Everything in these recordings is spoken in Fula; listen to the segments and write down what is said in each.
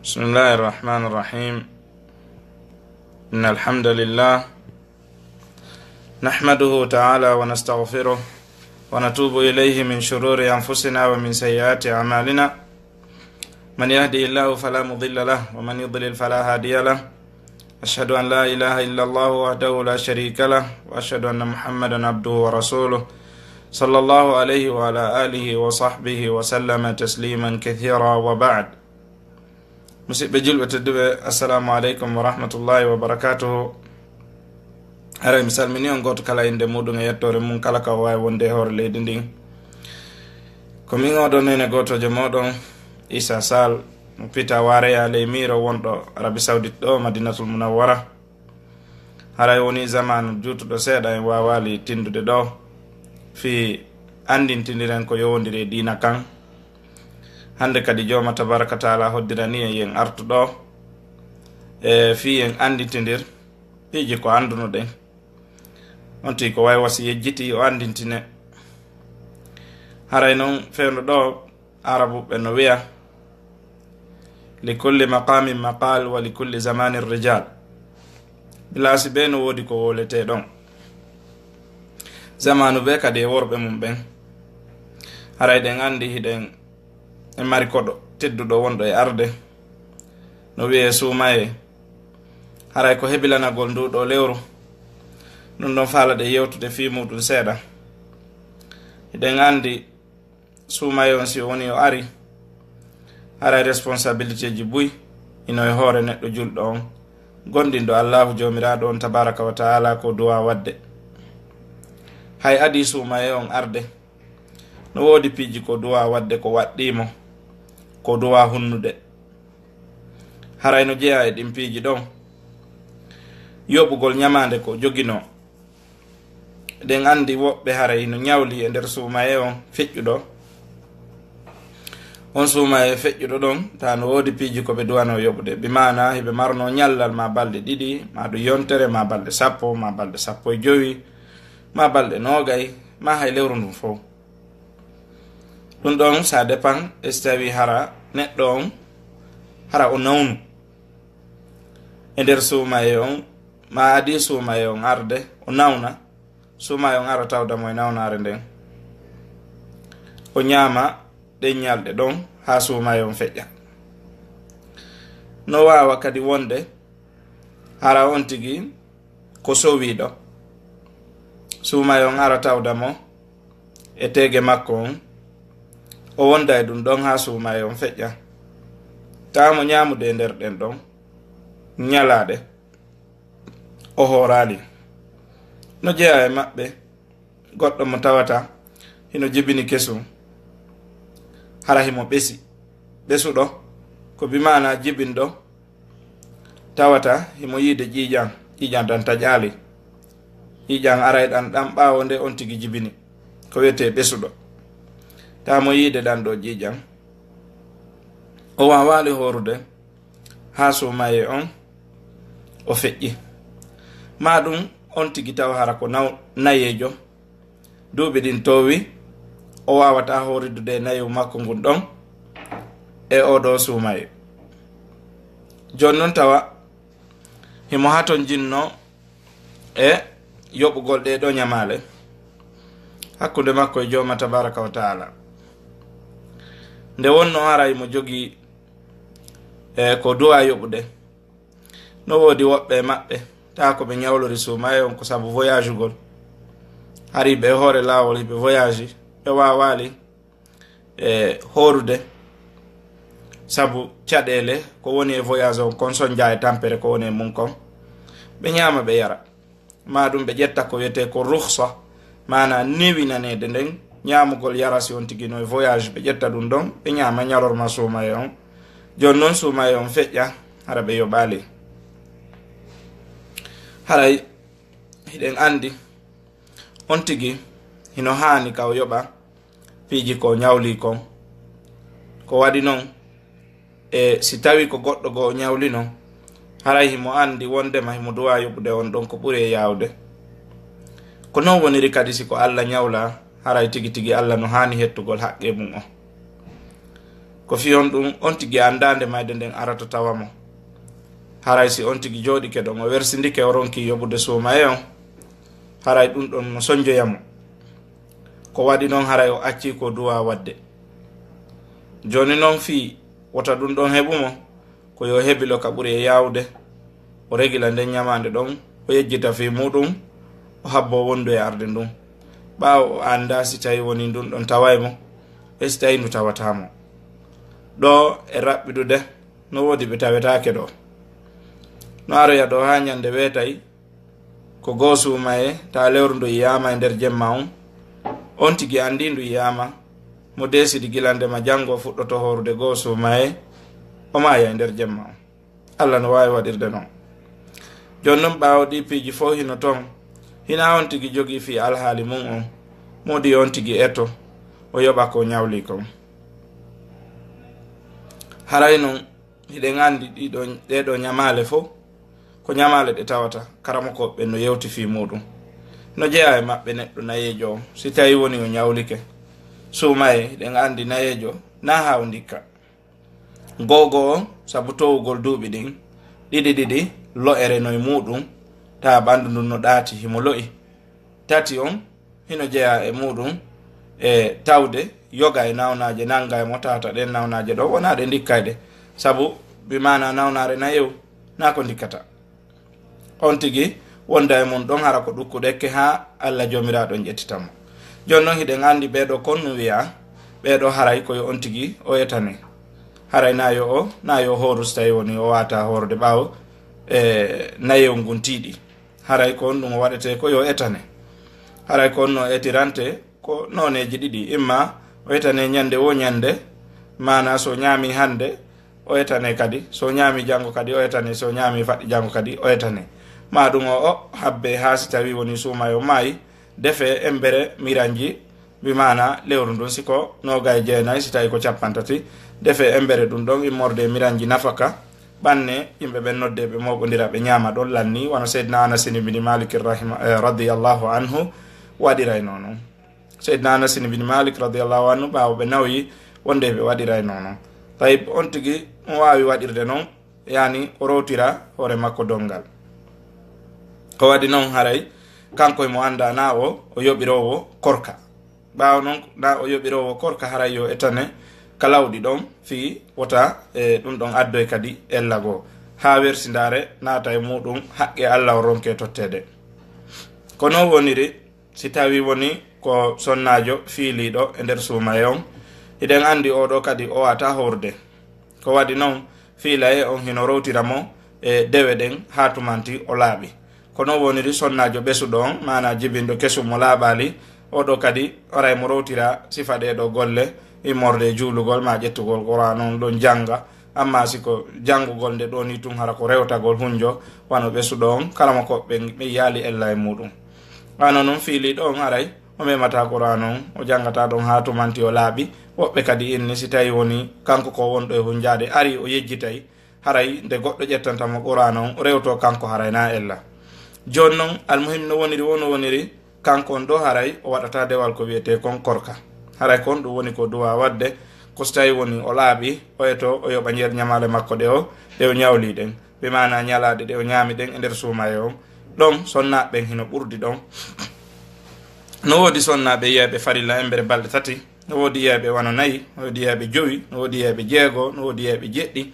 بسم الله الرحمن الرحيم. إن الحمد لله نحمده تعالى ونستغفره ونتوب إليه من شرور أنفسنا ومن سيئات أعمالنا. من يهدي الله فلا مضل له ومن يضلل فلا هادي له. أشهد أن لا إله إلا الله وحده لا شريك له وأشهد أن محمدا عبده ورسوله صلى الله عليه وعلى آله وصحبه وسلم تسليما كثيرا وبعد. musidɓe julɓe tedduɓe, assalamu aleykum wa rahmatullahi wa barakatuhu. ara mi salmini on goto kala inde muɗum e yettore mum kala ka wawi wonde e hoore leydi ndin. ko min oɗon nene gotojo moɗon Issa Sall mo pita wareya ley miro wonɗo Arabi Saoudite ɗo Madinatul Munawwara. haray woni zamanu jutuɗo seeɗa en wawali tindude ɗo fi andintidiren ko yowodiri e dina kan. hande kadi joma tabaraka taala hoddirani en yen artuɗo e fi en andintidir piiji ko anduno ɗen onti ko way wasi yejjiti o andintine. haray noon fewno ɗo arabu ɓe no wiya li kulli maqamin maqal wa li kulli zamanin rijal. bilasi ɓe no wodi ko wolete ɗon, zamanu ɓe kadi e worɓe mum ɓen. haray ɗen andi hiɗen e mari koɗo tedduɗo wonɗo e arde no wiye Soumayee. haray ko hebilanagol nduɗo lewru ɗum ɗon faalaɗe yewtude fi muɗum seeɗa. hiɗen andi Soumayee on si woni o ari, haray responsabilité ji buy ino e hoore neɗɗo julɗo on gonɗinɗo Allahu jomiraɗo on tabaraka wa taala ko duwa wadde. hay adi Soumayee on arde no wodi piiji ko duwa wadde ko waɗɗimo, ko duwa hunnude. haray no jeeya e ɗin piiji ɗon yoɓugol ñamande ko jogino. ɗen andi woɓɓe haray no ñawli e nder Soumayee on feƴƴuɗo. on Soumayee feƴƴuɗo ɗon ta no wodi piiji ko ɓe duwano yoɓude, bimana heɓe marno ñallal ma balɗe ɗiɗi, ma ɗum yontere, ma balɗe 10, ma balɗe 15, ma balɗe 20, ma hay lewru ndum fof. ɗum ɗon sa dépend e so tawi hara neɗɗo on hara o nawnu e nder Soumayee on, ma adi Soumayee on arde o nawna, Soumayee on ara tawdamo e nawnare nden o ñaama ɗen ñalɗe ɗon ha Soumayee on feƴƴa. no wawa kadi wonde hara on tigi ko sowiɗo, Soumayee on ara tawdamo e tege makko on o wonda e ɗum ɗon ha Soumayee on feƴƴa, tamo ñamude e nder ɗen ɗon ñalaɗe o horali. no jeeya e maɓɓe goɗɗo mo tawata hino jibini kesum, hara himo ɓesi ɓesuɗo ko bimana jibinɗo tawata himo yiide ƴiƴan dan taƴali. ƴiƴan aray ɗan ɗan ɓawo nde on tigi jibini ko wiyete ɓesuɗo, tamo yiide ɗan ɗo ƴiƴan. o wawali horude ha Soumayee on o feƴƴi, ma ɗum on tigi taw hara ko nayejo duuɓi ɗin towi o wawata horidude nayewu makko ngun ɗon e oɗo Soumayee. joni noon tawa himo haton jinno e yoɓugol ɗe ɗo ñamale hakkude makko e joma tabaraka wa taala. nde wonno haray mo jogi ko duwa yoɓude, no wodi woɓɓe maɓɓe ta ko ɓe ñawlori Soumayee on ko sabu voyage ugol. hariɓe hoore laawol hiɓe voyage ɓe wawali e horude sabu caɗele ko woni e voyage on kon soñja e tampere ko woni e mum kon. ɓe ñama ɓe yara, ma ɗum ɓe ƴetta ko wiyete ko ruhsa, mana newinanede nden ñamugol yara si on tigi no e voyage. ɓe ƴetta ɗum ɗon ɓe ñama ñalorma Soumayee on. joni noon Soumayee on feƴƴa hara ɓe yoɓali. haray hiɗen andi on tigi hino hani ka o yoɓa piiji ko ñawli kon. ko waɗi noon e si tawi ko goɗɗo go o ñawlino, haray himo andi wondema himo duwa yoɓude on ɗon ko ɓuuri e yawde. ko noon woniri kadi si ko Allah ñawla, haray tigi tigi Allah no hani hettugol haqqe mum o. ko fiyon ɗum on tigi andande mayde nden arata tawamo haray si on tigi jooɗike ɗon o wersindike o ronki yoɓude Soumayee on haray ɗum ɗon no soñjoyamo ko waɗi noon haray o acci ko duwa wadde joni noon Fii wota ɗum ɗon heɓumo ko yo heɓilo ka ɓuri e yawde o regila nden ñamande ɗon o yejjita Fii muɗum o habbo wondu e arde ndun ɓawo o anda si tawi woni ndun ɗon tawaymo e si tawi ndu tawatamo ɗo e raɓɓiɗude no wodi ɓe tawetake ɗo no aroya ɗo ha ñande weetay ko goo Soumayee ta lewru ndu yiyama e nder jemma on tigi andi ndu yiyama mo desidi gilandema janggo fuɗɗoto horude goo Soumayee o maya e nder jemma on Allah no wawi waɗirde noon joni noon ɓawo ɗi piiji fo hino toon hina on tigi jogui Fii alhaali mum on modi on tigi eto o yoɓa ko ñawli kon haray noon hiɗen andi ɗeɗo ñamale fo ko ñamale ɗe tawata karamokoɓe no yewti Fii muɗum no jeeya e maɓɓe neɗɗo nayejo o si tawi woni o ñawlike Soumayee hiɗen andi nayejo na ha o ndikka gogo o saabu towugol duuɓi ɗin ɗiɗi lo'ere noye muɗum ta ɓandu ndun no ɗaati himo lo'i tati on hino jeeya e muɗum e tawde yoga e nawnaje nanga e mo tata ɗen nawnaje ɗo wona ɗe ndikkayɗe saabu bimana nawnare nayew na ko ndikkata on tigi wonda e mum ɗon hara ko ɗukkuɗekke ha Allah jomiraɗo ƴettitamo joni noon hiɗen andi ɓeɗo konno wiya ɓeɗo haray koyo on tigi o etane haray na yo horu so tawi woni o wata horde ɓawo nayew ngun tiiɗi haray ko on ɗum o waɗete ko yo etane haray ko on no etirante ko noneji ɗiɗi imma o etane ñande wo ñande mana so ñaami hande o etane kadi so ñaami janggo kadi o etane so ñaami faɗɗi janggo kadi o etane ma ɗum o habbe ha si tawi woni Soumayee o maayi defe embere miranji bimana lewru ndun siko 29 si tawi ko 50 defe embere ɗum ɗon immorde miranji nafaka ɓanne yimɓe ɓe nodde ɓe moɓodira ɓe ñama ɗon lanni wono Seydina Anas ibn Malik radiyallahu anhu waɗiray noon Seydina Anas ibn Malik radiyallahu anhu ɓawo ɓe nawyi wonde ɓe waɗiray noon tawi on tigi mo wawi waɗirde noon yani o rowtira hoore makko dongal ko waɗi noon haray kanko mo anda na o yoɓirowo korka ɓawo noon na o yoɓirowo korka haray yo etane kalawɗi ɗon Fii wota ɗum ɗon addoy kadi ellago ha wersindare naata e muɗum haqqe Allah o ronke tottede kono woniri si tawi woni ko sonnajo fiiliɗo e nder Soumayee on hiɗen andi oɗo kadi o wata horde ko waɗi noon fiilaye on hino rowtiramo e dewe ɗen ha tumanti o laaɓi kono woniri sonnajo ɓesuɗo on mana jibinɗo kesum mo laaɓali oɗo kadi oray mo rowtira sifa ɗeɗo golle immorde juulugol ma ƴettugol Qur'an on ɗon janga amma siko jangugol nde ɗo ni tun hara ko rewtagol hunjo wano ɓesuɗo on kala mo ko ɓe yaali ella e muɗum wano noon fiiliɗo on aray o memata Qur'an on o jangata ɗon ha tumanti o laaɓi woɓɓe kadi inni si tawi woni kanko ko wonɗo e hunjade ari o yejjitay haray nde goɗɗo ƴettantamo Qur'an on o rewto kanko haray na ella joni noon almuhim no woniri kanko on ɗo haray o waɗata dewal ko wiyete kon korka haray kon ɗum woni ko duwa wadde ko so tawi woni o laaɓi o eto o yoɓa jeer ñamale makko ɗe o ñawli ɗen ɓe mana ñalaɗe ɗe o ñaami ɗen e nder Soumayee on ɗon sonnaɓe hino ɓurdi ɗon no wodi sonnaɓe yiyaɓe farilla embere balɗe tati no wodi yiyaɓe wano 4 no wodi yiyaɓe 5 no wodi yiyaɓe 6 no wodi yiyaɓe 7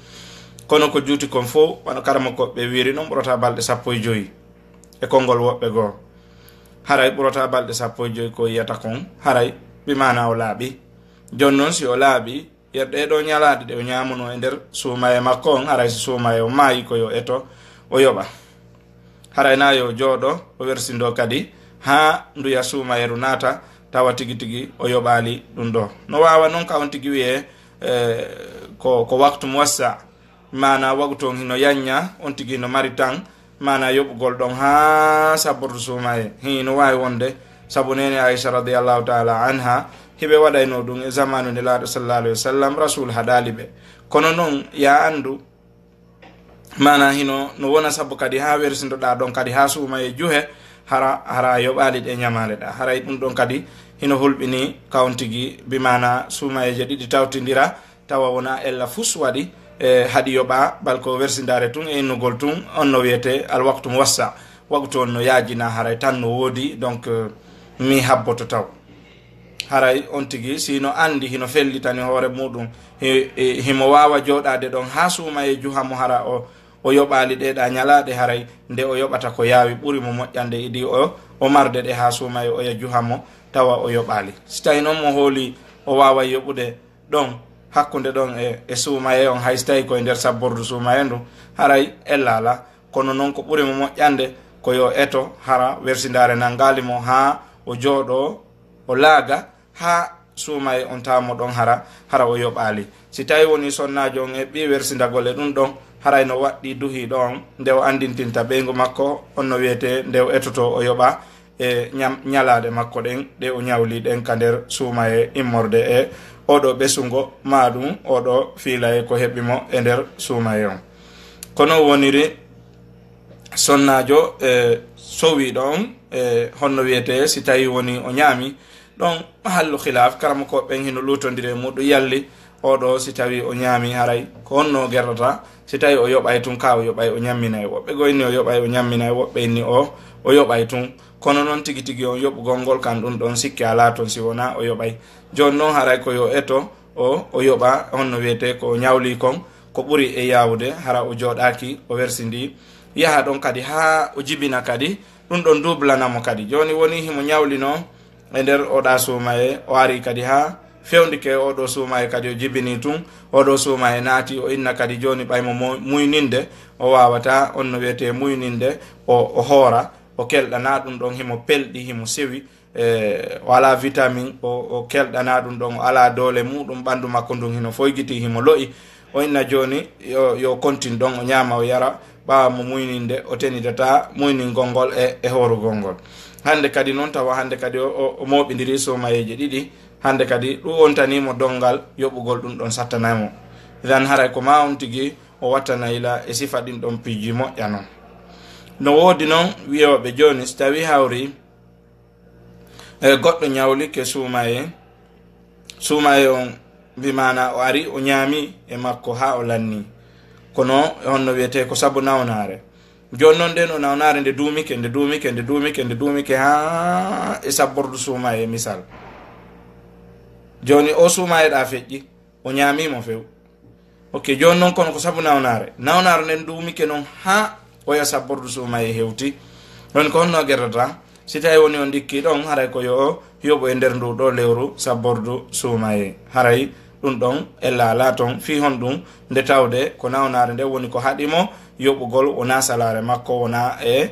kono ko juuti kon fof wano karama koɓe wiri noon ɓurata balɗe 15 e konngol woɓɓe goo haray ɓurata balɗe 15 ko yiyata kon haray bimana o laaɓi joni noon si o laaɓi yerɗe ɗo ñalaɗe ɗe o ñamuno e nder Soumayee makko on haray si Soumayee o maayi ko yo eto o yoɓa haray na yo jooɗo o wersindo kadi ha nduya Soumayee ru naata tawa tigi tigi o yoɓali ɗum ɗo no wawa noon ka on tigi wiye ko waktu muwassa mana wagu ton hino yanña on tigi no mari tan mana yoɓugol ɗon ha sabbordu Soumayee hino wawi wonde sabu nene Aisha radiyallahu taala anha hiɓe waɗayno ɗum e zamanu nde laaɗo sallallahu alayhi wa sallam rasul haɗali ɓe kono noon ya andu mana hino no wona sabu kadi ha wersindoɗa ɗon kadi ha Soumayee juhe hara yoɓali ɗe ñamale ɗa haray ɗum ɗon kadi hino hulɓini kawon tigi bimana Soumayee je ɗiɗi tawtidira tawa wona ella fus waɗi haɗi yoɓa balko wersindare tun e innugol tun on no wiyete al waktu wassa waktu on no yaajina haray tan no woodi donc mi habboto taw haray on tigi sino andi hino fellitani hoore muɗum himo wawa joɗade ɗon ha suuma e juhamo hara o yoɓali ɗeɗa ñalaɗe haray nde o yoɓata ko yaawi ɓuri mo moƴƴande idi o marde ɗe ha suuma e oya juhamo tawa o yoɓali si tawi noon mo hooli o wawa yoɓude ɗon hakkude ɗon e suumaye on hay so tawi koye nder sabbordu suumaye ndu haray ellala kono noon ko ɓuri mo moƴƴande ko yo eto hara wersindare nangali mo ha o jooɗo o laaga ha suumaye on tawmo ɗon hara o yoɓali si tawi woni sonnajo on e ɓi wersindagol e ɗum ɗon haray no waɗɗi duhi ɗon nde o andintinta ɓeygu makko on no wiyete nde o etoto o yoɓa e ñalade makko ɗen ɗe o ñawli ɗen ka nder suumaye immorde e oɗo ɓesugo maɗum oɗo fiilaye ko heɓimo e nder suumaye on kono woniri sonnajo sowi ɗon honno wiyete si tawi woni o ñaami ɗon hallu khilaf karama ko ɓen hino lutodiri muɗum yalli oɗo si tawi o ñaami haray ko honno gerdata si tawi o yoɓay tun ka o yoɓay o ñammina e woɓɓe goyni o yoɓay o ñammina e woɓɓe inni o yoɓay tun kono noon tigi tigi on yoɓugol ngol kan ɗum ɗon sikki ala toon si wona o yoɓay joni noon haray ko yo eto o yoɓa honno wiyete ko ñawli kon ko ɓuri e yawude hara o joɗaki o wersindi yaha ɗon kadi ha o jibina kadi ɗum ɗon dublanamo kadi joni woni himo ñawli noon e nder oɗa suumaye o ari kadi ha fewndike oɗo suumaye kadi o jibini tun oɗo suumaye naati o inna kadi joni ɓaymo muyninde o wawata on no wiyete muyninde o hoora o kelɗana ɗum ɗon himo pelɗi himo sewi o ala vitamine o kelɗana ɗum ɗon o ala doole muɗum ɓandu makko ndun hino foygiti himo lo'i o inna joni yo continue ɗon o ñama o yara ɓawa mo muyninde o tenidata muyningol ngol e horugol ngol hande kadi noon tawa hande kadi o moɓidiri suumayeji ɗiɗi hande kadi ɗum on tanimo dongal yoɓugol ɗum ɗon sattanaymo idan haray ko ma on tigi o wattanayla e sifa ɗin ɗon piiji moƴƴa noon no woodi noon wiyoɓe joni so tawi hawri goɗɗo ñawlike suumaye on mbimana o ari o ñaami e makko ha o lanni kono honno wiyete ko sabu nawnare joni noon nden o nawnare nde duumike ha e sabbordu suumaye misal joni o suumaye ɗa feƴƴi o ñaamimo few ok joni noon kono ko sabu nawnare nden duumike noon ha oya sabbordu suumaye hewti ɗon ko honno gerdata si tawi woni on ɗikki ɗon haray ko yo yoɓo e nder ndu ɗo lewru sabbordu suumaye haray ɗum ɗon ella ala toon fi hon ɗum nde tawde ko nawnare nde woni ko haɗimo yoɓugol wona salare makko wona e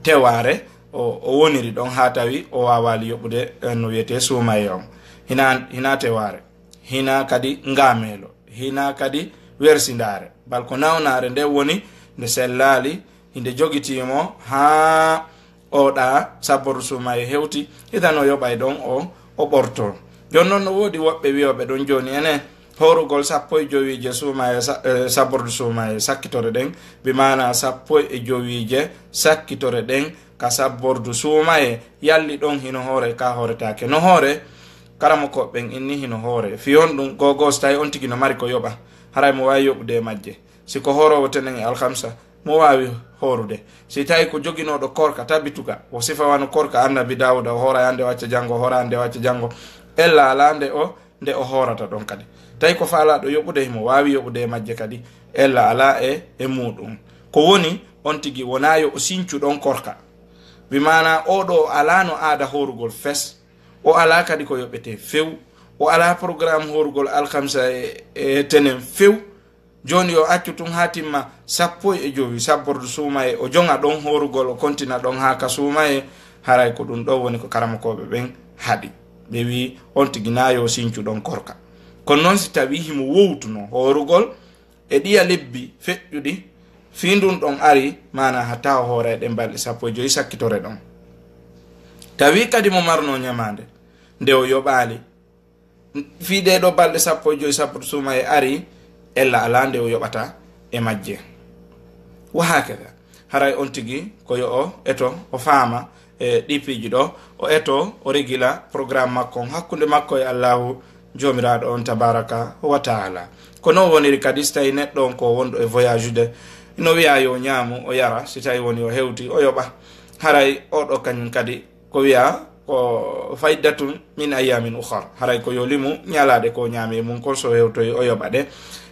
teware o woniri ɗon ha tawi o wawali yoɓude no wiyete suumaye on hina teware hina kadi ngamelo hina kadi wersindare bal ko nawnare nde woni nde sellali hinde jogitimo ha oɗa sabbordu suumaye hewti idan o yoɓay ɗon o ɓorto joni noon no woodi woɓɓe wiyoɓe ɗon joni ene horugol 15 suumaye sabbordu suumaye sakkitore ɗen bimana 15 sakkitore ɗen ka sabbordu suumaye yalli ɗon hino hoore ka hooretake no hoore karamo koɓɓen inni hino hoore fiyon ɗum gogo so tawi on tigi no mari ko yoɓa haray mo wawi yoɓude majje siko horowo tenen e alhamsa mo wawi horude si tawi ko joginoɗo korka tabituka o sifa wano korka annabi dawuda o hoora yande wacca janggo o hoora ande wacca janggo ella ala nde o horata ɗon kadi tawi ko faalaɗo yoɓude himo wawi yoɓude majje kadi ella ala e muɗum ko woni on tigi wona yo o sincu ɗon korka bimana oɗo ala no aada horugol fes o ala kadi ko yoɓete few o ala programme horugol alkamsa e tenen few joni yo accu tun ha timma 15 sabbordu suumaye o jonga ɗon horugol o kontina ɗon ha ka suumaye haray ko ɗum ɗo woni ko karamakoɓe ɓen haɗi ɓe wi on tigi na yo sincu ɗon korka kono noon si tawi himo wowtuno horugol e ɗiya lebbi feƴƴuɗi fi ndun ɗon ari mana hatta o hoora ɗe balɗe 15 sakkitore ɗon tawi kadi mo marno ñamande nde o yoɓali fi ɗe ɗo balɗe 15 sabbordu suumaye ari ella ala nde o yoɓata e majje wa hakada haray on tigi ko yo o eto o faama e ɗi piiji ɗo o eto o regila programme makko hakkunde makko e allahu jomiraɗo on tabaraka wa taala. Ko non woniri kadi so tawi neɗɗo on ko wonɗo e voyage de no wiya yo ñaamu o yara, si tawi woni o hewti o yoɓa. Haray oɗo kañum kadi ko wiya ko faydatun min ayamin ukhar, haray ko yolimu ñalade ko ñaami mum kon so hewtoyi o yoɓa de.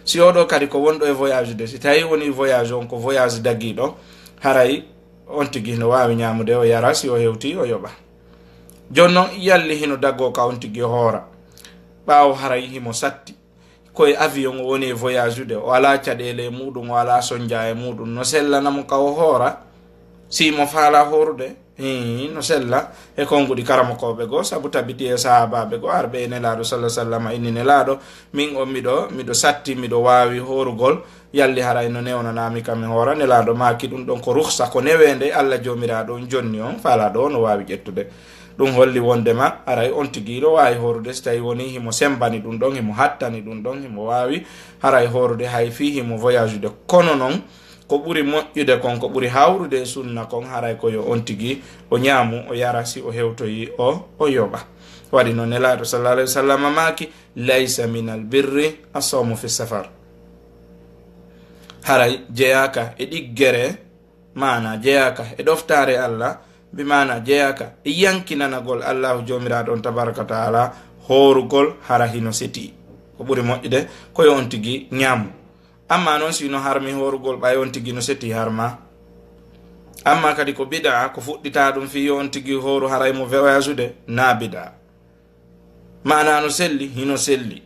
Si oɗo kadi ko wonɗo e voyage de, si tawi woni voyage on ko voyage dagiɗo, haray on tigi no wawi ñamude o yara, si o hewti o yoɓa. Joni noon yalli hino daggo ka on tigi hoora ɓawo haray himo satti koye avion o woni e voyage de, o ala caɗele e muɗum, o ala sondia e muɗum, no sellanamo ka o hoora si mo faala horude no sella e konguɗi karamokoɓe go, sabu tabiti e sahabaɓe go arɓe e nelaɗo sallah sallam inni nelaɗo min on miɗo satti miɗo wawi horugol, yalli haray no newnanami kam mi hoora. Nelaɗo maki ɗum ɗon ko ruhsa, ko newende Allah jomiraɗo on jonni on, faalaɗo o no wawi ƴettude. Ɗum holli wondema haray on tigi ɗo wawi horude so tawi woni himo sembani ɗum ɗon, himo hattani ɗum ɗon, himo wawi haray horude hay fi himo voyage de. Kono noon ko ɓuri moƴƴude kon, ko ɓuri hawrude e sunna kon, haray koyo on tigi o ñaamu o yara, si o hewtoyi o yoɓa. Waɗi noon nelaɗo sallallahu alayhi wa sallam maki laysa min al birri asawmu fi safar, haray jeyaka e ɗiggere, mana jeyaka e ɗoftare Allah, bi mana jeyaka e yankinanagol Allahu jomiraɗo on tabaraka taala horugol hara hino seti. Ko ɓuri moƴƴude koyo on tigi ñaamu. Amma noon sino harmi horugol ɓay on tigi no seti harma. Amma kadi ko bida ko fuɗɗita ɗum fi on tigi horu haray mo voyage de, na bida, mana no selli hino selli.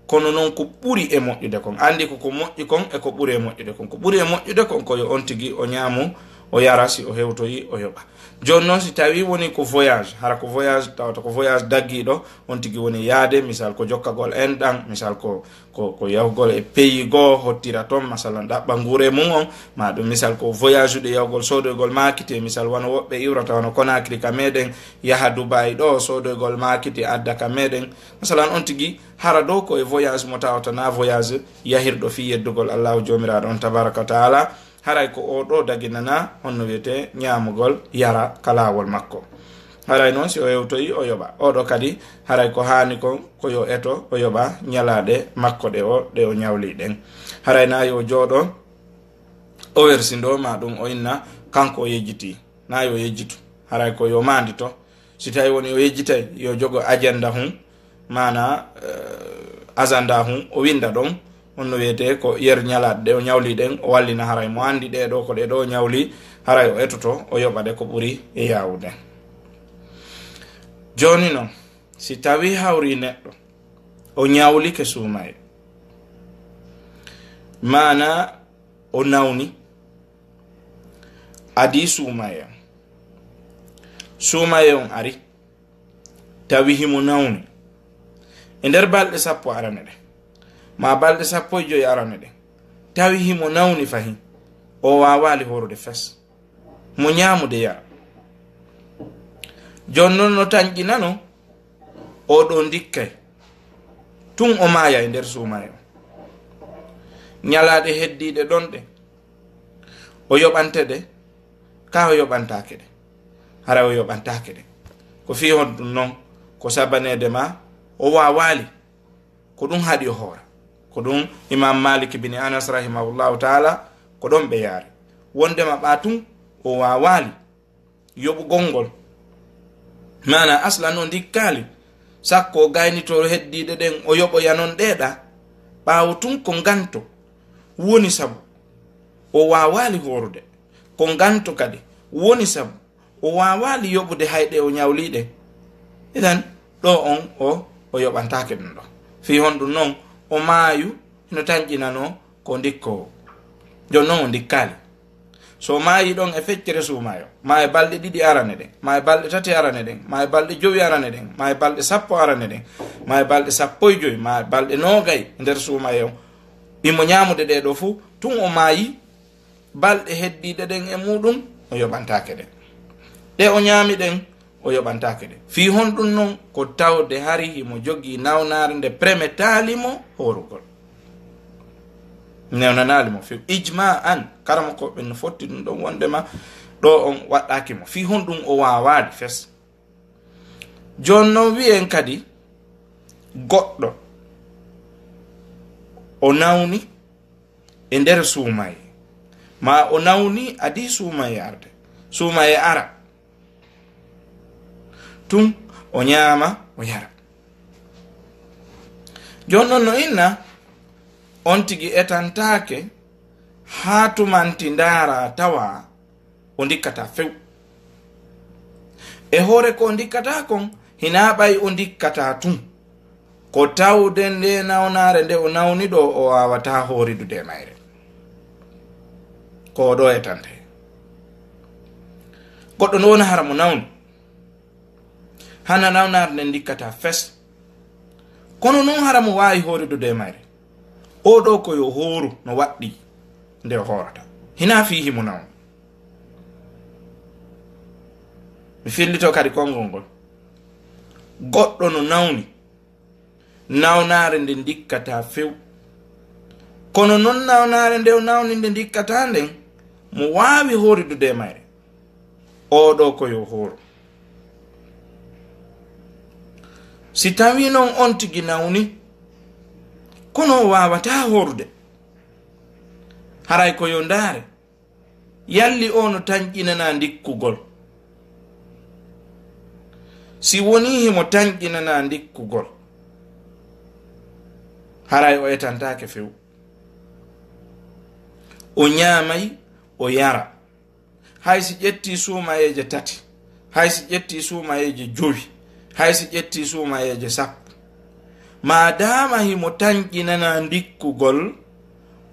Kono noon ko ɓuri e moƴƴude kon, andi ko moƴƴi kon e ko ɓuri e moƴƴude kon. Ko ɓuri e moƴƴude kon koyo on tigi o ñaamu o yara, si o hewtoyi o yoɓa. Joni noon si tawi woni ko voyage, hara ko voyage tawata ko voyage daggiɗo, on tigi woni yaade, misal ko jokkagol enɗan, misal ko yahugol e pays goo hottira toon, masalan ɗaɓɓa nguure mum on, ma ɗum misal ko voyage uɗe yahugol sodoygol makite, misal wono woɓɓe iwrata wono Conakry ka meɗen yaha Dubai ɗo sodoygol makite adda ka meɗen, masalan on tigi hara dow ko e voyage mo tawata na voyage yahirɗo fi yeddugol Allahu jomiraɗo on tabaraka wa taala, haray ko o ɗo daginana honno wiyete ñamugol yara kalawol makko. Haray noon si o hewtoyi o yoɓa. Oɗo kadi haray ko hani kon ko yo eto o yoɓa ñalade makko ɗe o ñawli ɗen. Haray na yo jooɗo o wersindo ma ɗum o inna kanko o yejjiti, na yo yejjitu, haray ko yo mandito. Si tawi woni o yejjitay yo jogo agenda hum, mana agenda hum o winda ɗon, onno wiyete ko yer ñalaɗe ɗe o ñawli ɗen, o wallina haray mo andi ɗeɗo ko ɗeɗo ñawli, haray o etoto o yoɓade ko ɓuri e yawude. Joni noon si tawi hawri neɗɗo o ñawli ke Soumayee, mana o nawni adi Soumayee on ari tawi himo nawni e nder balɗe 10 arane ɗe, ma balɗe 15 arane ɗe, tawi himo nawni fahi, o wawali horude fes mo ñamude yara. Jon noon no tañƴinano oɗo ndikkay tun o maya e nder Soumayee o, ñalaɗe heddiɗe ɗon ɗe o yoɓante ɗe, ka o yoɓantake ɗe, hara o yoɓantake ɗe, ko fi hon ɗum noon ko sabanede ma o wawali, ko ɗum haɗi o hoora. Ko ɗum Imam Malik bin Anas rahimahullahu taala ko ɗon ɓe yaari, wondema ɓa tun o wawali yoɓugol ngol, mana aslan o ndikkali sakko o gaynito heddiɗe ɗen o yoɓoya non ɗeɗa, ɓawo tun ko ganto woni sabu o wawali horude, ko ganto kadi woni sabu o wawali yoɓude hayɗe o ñawliɗe. Idan ɗo on o yoɓantake ɗum ɗo, fi hon ɗum noon o maayu no tañƴinano ko ndikko. Jon noon o ndikkali, so maayi ɗon e feccere Soumayee, ma e balɗe 2 arane ɗen, ma e balɗe 3 arane ɗen, ma e balɗe 5 arane ɗen, ma e balɗe 10 arane ɗen, ma e balɗe 15, ma e balɗe 20 nder Soumayee o, imo ñamude ɗe ɗo fuu, tun o maayi balɗe heddiɗe ɗen e muɗum o yoɓantake ɗen, ɗe o ñaami ɗen o yoɓantake ɗe. Fi hon ɗum noon ko tawde hari himo jogi nawnare nde premetalimo horugol, newnanalimo fi ijma an karama ko ɓe no fotti ɗum ɗon, wondema ɗo on waɗɗakimo, fi hon ɗum o wawade fes. Jon noon wiyen kadi goɗɗo o nawni e nder Soumayee ma o nawni adi Soumayee arde Soumayee ara tun o ñaama o yara jonnon no inna on tigi etantake haa tumanti ndaara tawa o ndikkata few e hoore ko ndikkata kon hina ɓay o ndikkata tun ko tawde nde nawnare nde o nawni ɗo o wawata horidude mayre ko ɗo etante goɗɗo no wona hara mo nawni hana nawnare nde ndikkata fes kono noon hara mo wawi horidude mayre o ɗo ko yo horu no waɗɗi nde o horata hina fihi mo nawni mi fillito kadi konngol ngol goɗɗo no nawni nawnare nde ndikkata few kono non nawnare nde o nawni nde ndikkata nden mo wawi horidude mayre o ɗo ko yo horu si tawi non on tigi nawni kono o wawata horude haray ko yo ndaare yalli o no tañƴinana ndikkugol si woni himo tañƴinana ndikkugol haray o etantake few o ñaamay o yara hay si ƴetti Soumayeeje 3 hay si ƴetti Soumayeeje 5 hay si ƴetti Soumayeeje 10 ma dama himo tañƴinana ndikkugol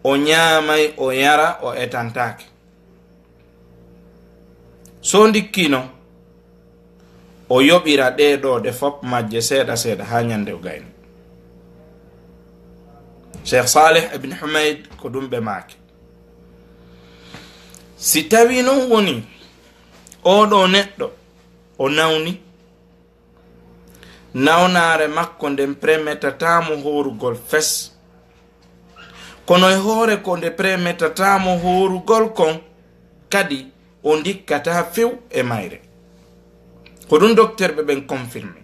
o ñaamay o yara o etantake so ndikkino o yoɓira ɗeɗo ɗe fop majje seeɗa seeɗa ha ñande o gayni Cheikh Salih ibn Humayd ko ɗum ɓe maake si tawi non woni oɗo neɗɗo o nawni nawnare makko nden premetatamo horugol fes kono e hoore ko nde premetatamo horugol kon kadi o ndikkata few e mayre ko ɗum docteur ɓe ɓen confirmé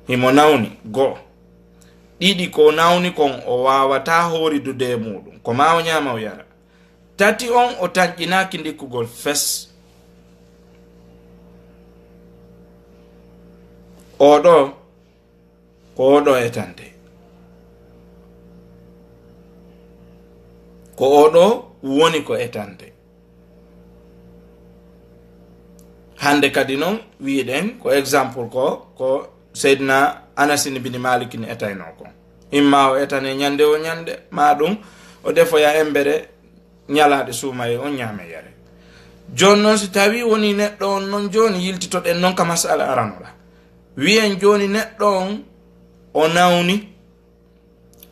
himo nawni goo ɗiɗi ko nawni kon o wawata horidude muɗum ko ma o ñama o yara tati on o tañƴinaki ndikkugol fes oɗo ko oɗo etante ko oɗo woni ko etante hande kadi noon wiɗen ko exemple ko Seydina Anas bin Malik ni etayno ko imma o etane ñande o ñande ma ɗum o defoya embere ñalaɗe Soumayee on ñaame yare joni noon si tawi woni neɗɗo on noon joni yiltitoɗen noon ka masala aranoɗa wiyen joni neɗɗo on o nawni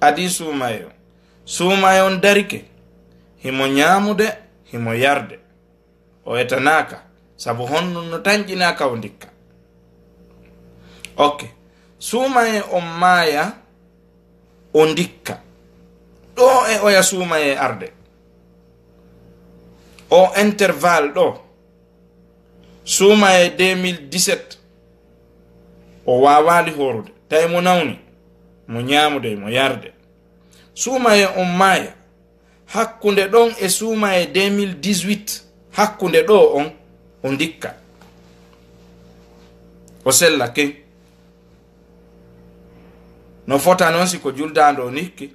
adi Soumayee on darike himo ñamude himo yarde o etanaka sabu honno no tañƴinaka o ndikka ok Soumayee on maaya o ndikka ɗo e oya Soumayee arde o intervalle ɗo Soumayee 2017 o wawali horude tawi mo nawni mo ñamude mo yarde Soumayee on maaya hakkunde ɗon e Soumayee 2018 hakkunde ɗo on o ndikka o sellake no fota noon siko juldande o ndikki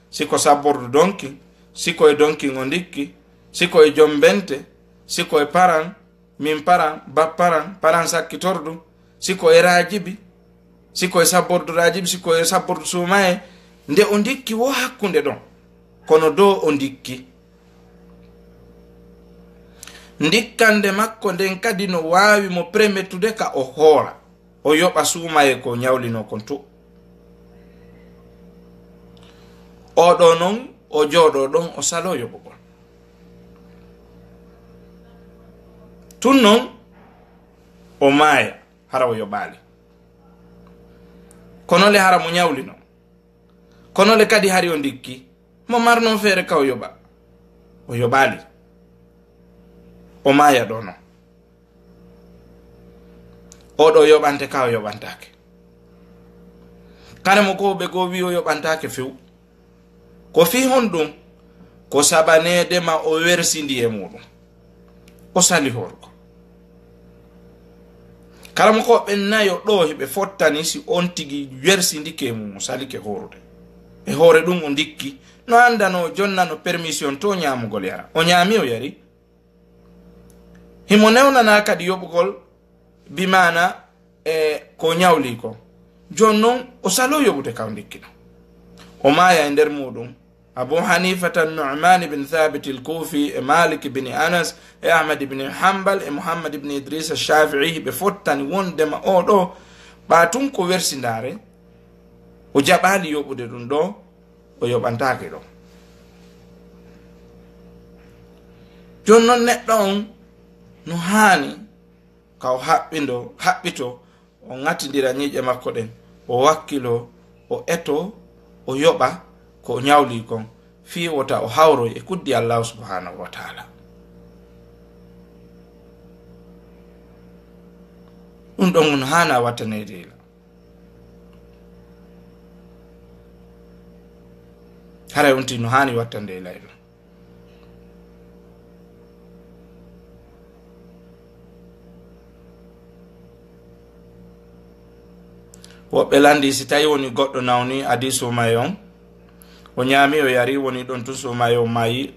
siko sabbordu donki siko e donki o ndikki siko e jombente siko e paran min paran paran sakkitordu siko e rajibi siko e sabbordu rajibi siko e sabbordu Soumayee nde o ndikki wo hakkunde ɗon kono do o ndikki ndikkande makko nden kadi no wawi mo premettude ka o hoora o yoɓa Soumayee ko ñawlino kon to oɗo noon o jooɗo ɗon o salo yoɓugol tun noon o maaya hara o yoɓali kono le hara mo ñawlino kono le kadi hari o ndikki mo marno feere ka o yoɓa o yoɓali o maaya ɗo noon oɗo yoɓante ka o yoɓantake kane mo ko be go wi o yoɓantake few ko fi honɗum ko sabanedema o wersindi e muɗum o sali horko kala mo ko ɓe nayo ɗo heɓe fottani si on tigi wersindike mum o salike horude e hoore ɗum o dikki no andano jonnano permission to ñamugol yara o ñaami o yari himo newnana kadi yoɓugol bimana ko ñawli ko jon noon o salo yoɓude kaw dikkino o maya e nder muɗum Abu Hanifata Nu'man ibn Thabit al-Kufi e Malik ibn Anas e Ahmad ibn Hanbal e Muhammad ibn Idris al-Shafi'i be fottani wondema o ɗo ɓatun ko wersindare o jaɓali yoɓude ɗum ɗo o yoɓantake ɗo jon noon neɗɗo on no hani kaw haɓɓito o ŋattidira ñiƴe makko ɗen o wakkilo o eto o yoɓa ko ñawli kon fi wota o hawro e kuddi Allah subhanahu wa ta'ala ɗum ɗon no hana wattanede la haray wonti no hani wattande layla woɓɓe landi si tawi woni goɗɗo nawni adi Soumayee on o ñaami o yari woni ɗon tun Soumayee o maayi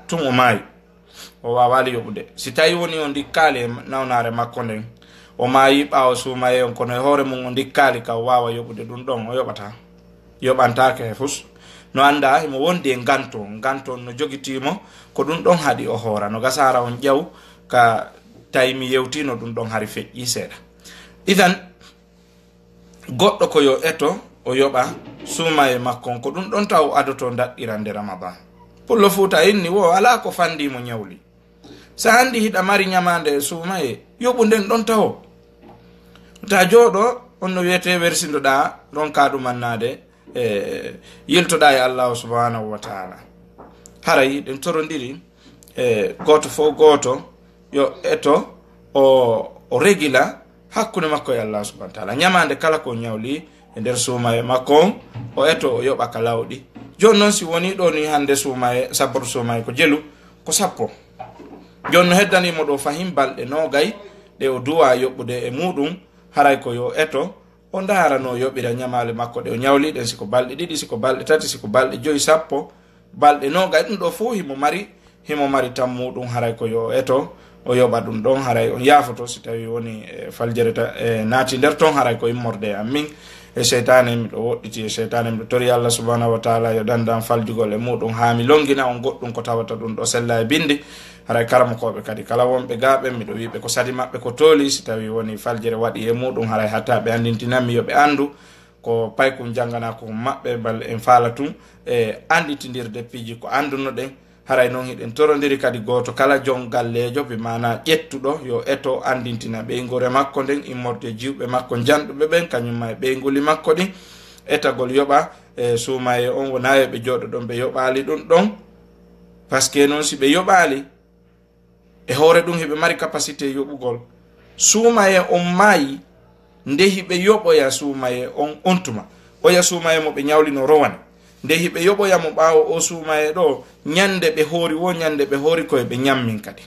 tun o maayi o wawali yoɓude si tawi woni o dikkali e nawnare makko nden o maayi ɓawo Soumayee on kono e hoore mum o dikkali ka o wawa yoɓude ɗum ɗon o yoɓata yoɓantake e fus no anda imo wondi e ganton no jogitimo ko ɗum ɗon haaɗi o hoora no gasara on ƴew ka tawi mi yewtino ɗum ɗon hari feƴƴi seeɗa idan goɗɗo ko yo eto o yoɓa Soumayee makkon ko ɗum ɗon taw adoto daɗɗirande Ramadan pullo fuuta inni wo ala ko fandimo ñawli sa handi hiɗa mari ñamande e Soumayee yoɓu nden ɗon tawo ta jooɗo on no wiyete wersindoɗa ronka ɗumannade yiltoɗa e Allah subhanahu wa ta'ala haray ɗen torondiri goto fo goto yo eto o regila hakkude makko e Allah subhanahu wa ta'ala ñamande kala ko ñawli e nder Soumayee makko o eto o yoɓa ka lawɗi joni noon si woni ɗo ni hande Soumayee sabboro Soumayee ko jelu ko sappo joni no heddanimo ɗo fahim balɗe nogay ɗe o duwa yoɓɓude e muɗum haray ko yo eto o darano yoɓira ñamale makko ɗe o ñawli ɗen siko balɗe ɗiɗi siko balɗe tati siko balɗe joyi sappo balɗe nogay ɗum ɗo fo himo mari tan muɗum haray ko yo eto o yoɓa ɗum ɗon haray on yaafoto si tawi woni faljere naati nder ton haray ko immorde am min e seytane miɗo woɗɗiti e seytane miɗo tori Allah subhanahu wa ta'ala yo dandan faljugol e muɗum ha mi longina on goɗɗum ko tawata ɗum ɗo sella e bindi haray karamokoɓe kadi kala wonɓe gaɓe miɗo wiɓe ko sadi maɓɓe ko tooli si tawi woni faljere waɗi e muɗum haray hatta ɓe andintinanmi yoɓe andu ko paykum jangana ko maɓɓe bal en faala tun e anditindirde piiji ko anduno ɗen haray noon hiɗen torondiri kadi goto kala jon gallejo be mana ƴettuɗo yo eto andintina ɓeygore makko nden immorde jiwɓe makko janɗuɓe ɓen kañumma e ɓeyguli makko ɗin etagol yoɓa Soumayee on wona yoɓe jooɗo ɗon ɓe yoɓali ɗum ɗon par ce que noon si ɓe yoɓali e hoore ɗum heɓe mari capacité yoɓugol Soumayee on maayi nde hiɓe yoɓoya Soumayee on tuma oya Soumayee mo ɓe ñawlino rowane nde hiɓe yoɓoyamo ɓaawo o Soumayee ɗo ñande ɓe hoori wo ñande ɓe hoori koye ɓe ñammin kadi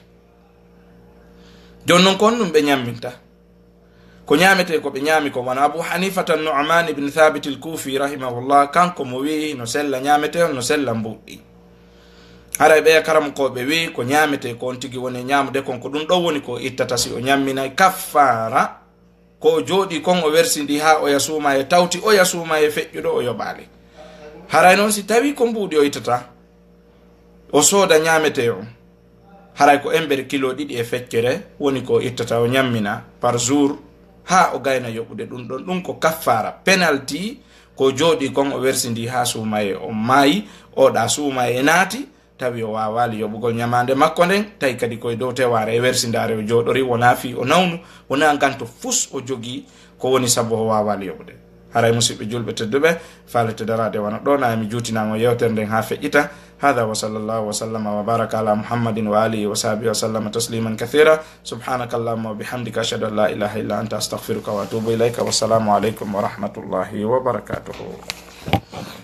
jon noon ko on ɗum ɓe ñamminta ko ñamete ko ɓe ñaami ko wona Abu Hanifata Nu'man ibn Thabit al-Kufi rahimahullah kanko mo wi no sella ñamete on no sella mbuɗɗi haray ɓeya karamokoɓe wi ko ñamete ko on tigi woni ñamude kon ko ɗum ɗo woni ko ittata si o ñamminay kaffara ko o jooɗi kon o wersindi ha oya Soumayee tawti oya Soumayee feƴƴuɗo o yoɓali haray noon si tawi ko mbuuɗi o ittata o sooda ñamete on haray ko embere kilo ɗiɗi e feccere woni ko ittata o ñammina par jour ha o gayna yoɓude ɗum ɗon ɗum ko kaffara penalty ko jooɗi kon o wersindi ha Soumayee o maayi oɗa Soumayee naati tawi o wawali yoɓugol ñamande makko nden tawi kadi koye dow teware e wersindare o jooɗori wona fi o nawnu wona ganto fus o jogii ko woni sabu o wawali yoɓude jon noon si tawi ko mbuuɗi o ittata o sooda ñamete on haray ko embere kilo ɗiɗi e feccere woni ko ittata o ñammina par jour ha o gayna yoɓude ɗum ɗon ɗum ko kaffara penalty ko jooɗi kon o wersindi ha Soumayee o maayi oɗa Soumayee naati tawi kadi koye dow teware e wersindare o jooɗori wona fi o nawnu wona ganto fus o jogii ko woni sabu o wawali yoɓude haray musidɓe julɓe tedduɓe falete darade wona ɗo na mi juutinamo yewtere nden ha feƴƴita hada wa sallallahu wa sallama wa baraka ala muhammadin wa alihi wa sahbihi wa sallama tasliman kathira subhanaka allahumma wa bihamdika ashhadu an la ilaha illa anta astaghfiruka wa atubu ilayka wassalamu aleykum wa rahmatullahi wa barakatuhu.